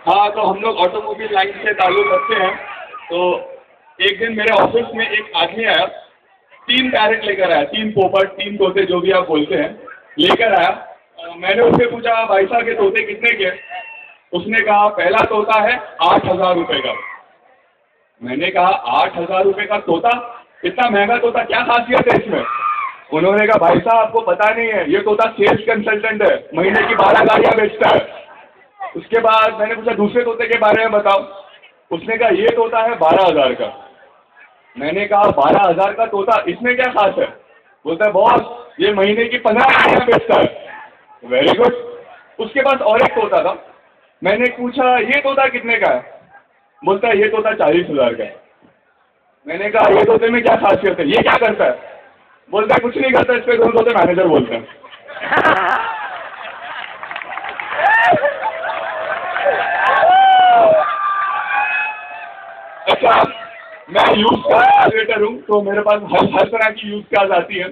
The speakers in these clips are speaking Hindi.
हाँ, तो हम लोग ऑटोमोबाइल लाइन से ताल्लुक रखते हैं। तो एक दिन मेरे ऑफिस में एक आदमी आया, 3 पैरेट लेकर आया, 3 पोपट, 3 तोते, जो भी आप बोलते हैं, लेकर आया। मैंने उससे पूछा, भाई साहब ये तोते कितने के? उसने कहा पहला तोता है 8,000 रुपये का। मैंने कहा 8,000 रुपये का तोता, इतना महंगा तोता, क्या खासियत है इसमें? उन्होंने कहा भाई साहब आपको पता नहीं है, ये तोता सेल्स कंसल्टेंट है, महीने की 12 गाड़ियाँ बेचता है। उसके बाद मैंने पूछा दूसरे तोते के बारे में बताओ। उसने कहा ये तोता है 12,000 का। मैंने कहा 12,000 का तोता, इसमें क्या खास है? बोलता है बॉस ये महीने की 15 गाड़ियाँ बेचता है। Very good. उसके पास और एक तोता था। मैंने पूछा ये तोता कितने का है? बोलता है ये तोता 40,000 का है। मैंने कहा ये तोते में क्या खासियत है, ये क्या करता है? बोलता है कुछ नहीं करता, इस पे दोनों तोते मैनेजर बोलते हैं। अच्छा, मैं यूज कार ऑपरेटर हूँ, तो मेरे पास हर तरह की यूज कार्स आती है।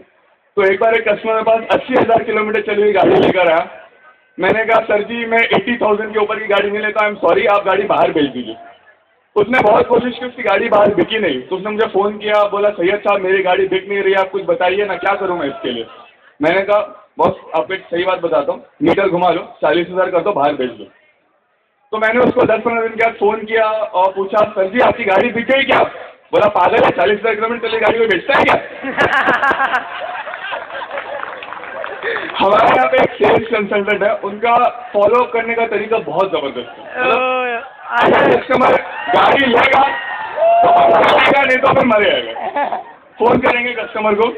तो एक बार एक कस्टमर मेरे पास 80,000 किलोमीटर चली हुई गाड़ी लेकर आया। मैंने कहा सर जी मैं 80,000 के ऊपर की गाड़ी नहीं लेता, आई एम सॉरी, आप गाड़ी बाहर भेज दीजिए। उसने बहुत कोशिश की, उसकी गाड़ी बाहर बिकी नहीं। तो उसने मुझे फ़ोन किया, बोला सैयद साहब मेरी गाड़ी बिक नहीं रही, आप कुछ बताइए ना, क्या करूँ मैं इसके लिए? मैंने कहा बॉस आपको एक सही बात बताता हूँ, मीटर घुमा लो, 40,000 कर दो, बाहर भेज दो। तो मैंने उसको 10-15 दिन के बाद फ़ोन किया और पूछा सर जी आपकी गाड़ी बिक गई क्या? बोला पागल है, 40,000 किलोमीटर चली गाड़ी को बेचता है क्या? हमारे यहाँ पे एक सेल्स कंसल्टेंट है, उनका फॉलो करने का तरीका बहुत ज़बरदस्त है। अगर कस्टमर गाड़ी लेगा तो मरेगा, नहीं तो फिर मरेगा। फोन करेंगे कस्टमर को,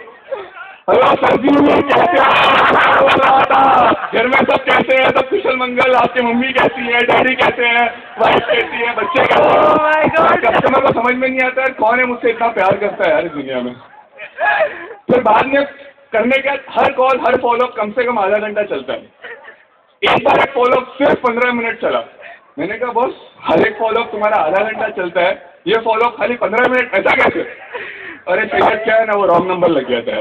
हेलो सर जी कैसे हैं? घर में सब कैसे हैं? सब कुशल मंगल? आपकी मम्मी कैसी है, डैडी कैसे हैं, वाइफ कैसी है, बच्चे कैसे हैं? कस्टमर को समझ में नहीं आता है कौन है मुझसे इतना प्यार करता है यार इस दुनिया में। फिर बाद में करने का हर कॉल, हर फॉलोअप कम से कम आधा घंटा चलता है। एक बार एक फॉलोअप सिर्फ 15 मिनट चला। मैंने कहा बॉस हर एक फॉलोअप तुम्हारा आधा घंटा चलता है, ये फॉलोअप खाली 15 मिनट, ऐसा कैसे? अरे सैयद क्या है ना, वो रॉन्ग नंबर लग गया था।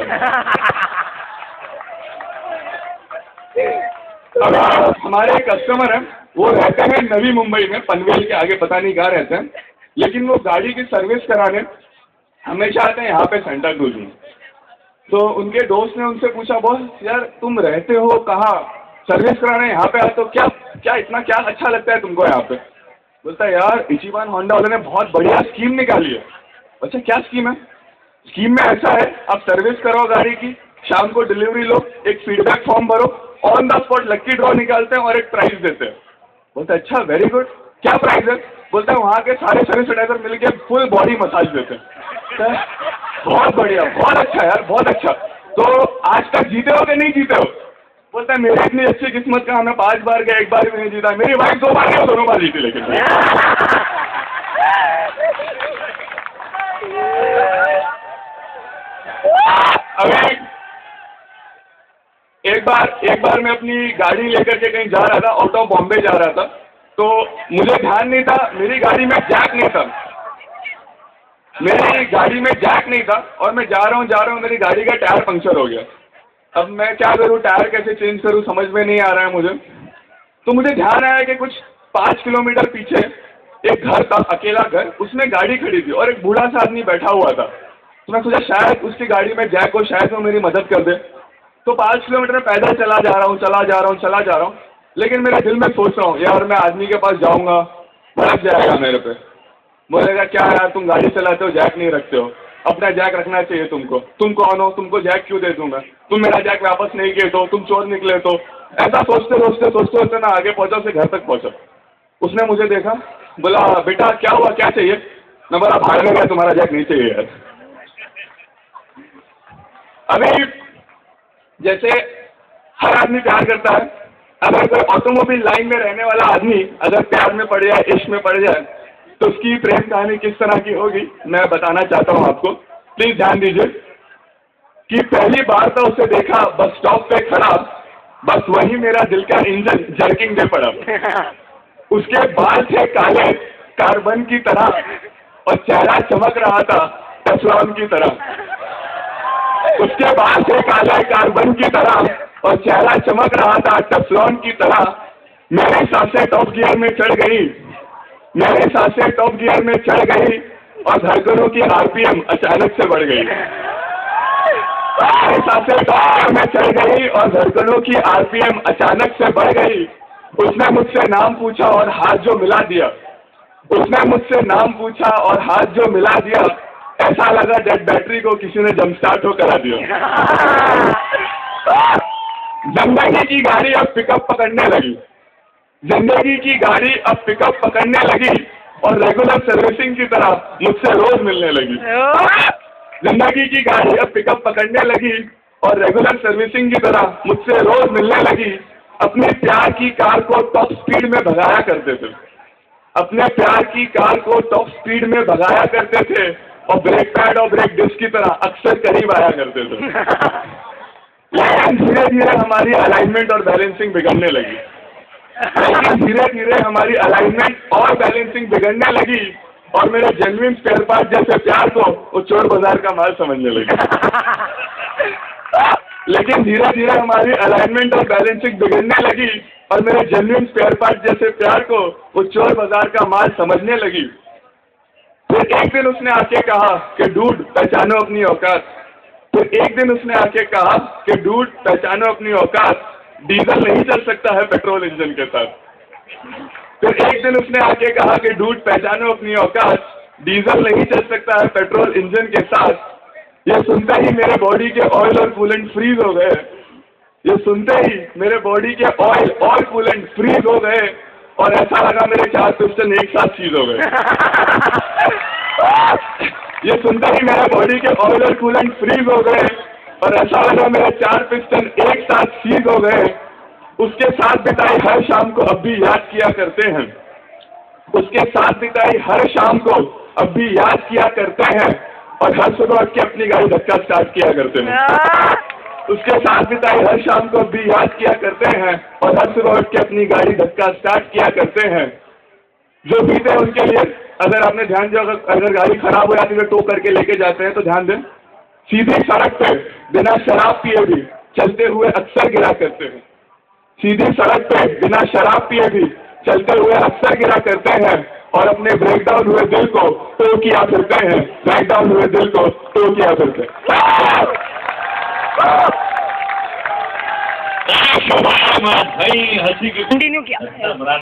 अब हमारे कस्टमर हैं, वो रहते हैं नवी मुंबई में, पनवेल के आगे, पता नहीं कहाँ रहते हैं, लेकिन वो गाड़ी की सर्विस कराने हमेशा आते हैं यहाँ पे सेंटा क्रूज में। तो उनके दोस्त ने उनसे पूछा बॉस यार तुम रहते हो कहाँ, सर्विस कराने यहाँ पे आए तो क्या इतना क्या अच्छा लगता है तुमको यहाँ पे? बोलता है यार इचिबान होंडा वाले ने बहुत बढ़िया स्कीम निकाली है। अच्छा क्या स्कीम है? स्कीम में ऐसा है, आप सर्विस कराओ गाड़ी की, शाम को डिलीवरी लो, एक फीडबैक फॉर्म भरो, on the spot lucky draw निकालते हैं और एक प्राइज देते हैं। बोलता है अच्छा वेरी गुड, क्या प्राइस है? बोलता है वहाँ के सारे सर्विस एडवाइजर मिलके फुल बॉडी मसाज देते हैं। बहुत बढ़िया, बहुत अच्छा यार, बहुत अच्छा। तो आज तक जीते हो कि नहीं जीते हो? बोलता है मेरी इतनी अच्छी किस्मत का, मैं 5 बार गया, 1 बार भी नहीं जीता। मेरी वाइफ 2 बार गया, दोनों बार जीती। लेकिन अभी एक बार मैं अपनी गाड़ी लेकर के कहीं जा रहा था, आउट ऑफ बॉम्बे जा रहा था, तो मुझे ध्यान नहीं था मेरी गाड़ी में जैक नहीं था। मेरी गाड़ी में जैक नहीं था और मैं जा रहा हूँ, मेरी गाड़ी का टायर पंक्चर हो गया। अब मैं क्या करूँ, टायर कैसे चेंज करूँ, समझ में नहीं आ रहा है मुझे। तो मुझे ध्यान आया कि कुछ 5 किलोमीटर पीछे एक घर था, अकेला घर, उसमें गाड़ी खड़ी थी और एक बूढ़ा सा आदमी बैठा हुआ था। तो मैं सोचा शायद उसकी गाड़ी में जैक हो, शायद वो मेरी मदद कर दे। तो 5 किलोमीटर पैदल चला जा रहा हूँ, लेकिन मेरे दिल में सोच रहा हूँ यार मैं आदमी के पास जाऊँगा, भड़क जाएगा मेरे पे, बोलेगा क्या यार तुम गाड़ी चलाते हो, जैक नहीं रखते हो, अपना जैक रखना चाहिए तुमको, तुम कौन हो, तुमको जैक क्यों दे दूंगा, तुम मेरा जैक वापस नहीं किए तो तुम चोर निकले। तो ऐसा सोचते ना आगे पहुंचा, से घर तक पहुंचा। उसने मुझे देखा, बोला बेटा क्या हुआ, क्या चाहिए? मैं बोला भाड़ में गया, तुम्हारा जैक नहीं चाहिए यार। अभी जैसे हर आदमी प्यार करता है, अगर कोई ऑटोमोबाइल लाइन में रहने वाला आदमी अगर प्यार में पड़ जाए, इश्क में पड़ जाए, तो उसकी प्रेम कहानी किस तरह की होगी मैं बताना चाहता हूँ आपको। प्लीज ध्यान दीजिए कि पहली बार तो उसे देखा बस स्टॉप पे खड़ा, बस वही मेरा दिल का इंजन जर्किंग दे पड़ा। उसके बाल थे काले कार्बन की तरह और चेहरा चमक रहा था टेफ्लॉन की तरह। उसके बाल थे काले कार्बन की तरह और चेहरा चमक रहा था टेफ्लॉन की तरह। मेरी सांसें टॉप गियर में चढ़ गई, मेरी सांसें टॉप गियर में चढ़ गई और धड़कनों की आरपीएम अचानक से बढ़ गई। मेरी सांसें टॉप गियर में चढ़ गई और धड़कनों की आरपीएम अचानक से बढ़ गई। उसने मुझसे नाम पूछा और हाथ जो मिला दिया, उसने मुझसे नाम पूछा और हाथ जो मिला दिया, ऐसा लगा डेड बैटरी को किसी ने जंप स्टार्ट हो करा दिया। जिंदगी की गाड़ी अब पिकअप पकड़ने लगी, जिंदगी की गाड़ी अब पिकअप पकड़ने लगी और रेगुलर सर्विसिंग की तरह मुझसे रोज मिलने लगी। जिंदगी की गाड़ी अब पिकअप पकड़ने लगी और रेगुलर सर्विसिंग की तरह मुझसे रोज मिलने लगी। अपने प्यार की कार को टॉप स्पीड में भगाया करते थे, अपने प्यार की कार को टॉप स्पीड में भगाया करते थे और ब्रेक पैड और ब्रेक डिस्क की तरह अक्सर करीब आया करते थे। लेकिन धीरे धीरे हमारी अलाइनमेंट और बैलेंसिंग बिगड़ने लगी, लेकिन धीरे धीरे हमारी अलाइनमेंट और बैलेंसिंग बिगड़ने लगी और मेरे जेन्युइन स्पेयर पार्ट जैसे प्यार को वो चोर बाजार का माल समझने लगी। लेकिन धीरे धीरे हमारी अलाइनमेंट और बैलेंसिंग बिगड़ने लगी और मेरे जेन्युइन स्पेयर पार्ट जैसे प्यार को वो चोर बाजार का माल समझने लगी। फिर एक दिन उसने आके कहा कि डूड पहचानो अपनी औकात। फिर एक दिन उसने आके कहा कि डूड पहचानो अपनी औकात, डीजल नहीं चल सकता है पेट्रोल इंजन के साथ। फिर एक दिन उसने आके कहा कि डूड पहचानो अपनी औकात, डीजल नहीं चल सकता है पेट्रोल इंजन के साथ। ये सुनते ही मेरे बॉडी के ऑयल और कूलेंट फ्रीज हो गए। ये सुनते ही मेरे बॉडी के ऑयल और कूलेंट फ्रीज हो गए और ऐसा लगा मेरे 4 पिस्टन एक साथ सीज हो गए। ये सुनते ही मेरे बॉडी के ऑयल और कूलेंट फ्रीज हो गए और ऐसा लगा मेरे 4 पिस्टन एक साथ सीज हो गए। उसके साथ बिताई हर शाम को अब भी याद किया करते हैं, उसके साथ बिताई हर शाम को अब भी याद किया करते हैं और हर सुबह उठ के अपनी गाड़ी धक्का स्टार्ट किया करते हैं। उसके साथ बिताई हर शाम को अब भी याद किया करते हैं और हर सुबह उठ के अपनी गाड़ी धक्का स्टार्ट किया करते हैं। जो बीते हैं उनके लिए अगर आपने ध्यान दिया, अगर गाड़ी खराब हो जाती है तो टो करके लेके जाते हैं तो ध्यान दें, सीधी सड़क पे बिना शराब पिए भी चलते हुए अक्सर गिरा करते हैं। सीधी सड़क पे बिना शराब पिए भी चलते हुए अक्सर गिरा करते हैं और अपने ब्रेकडाउन हुए दिल को टो किया फिरते हैं, ब्रेकडाउन हुए दिल को टो किया फिरते हैं। भाई हंसी कंटिन्यू किया।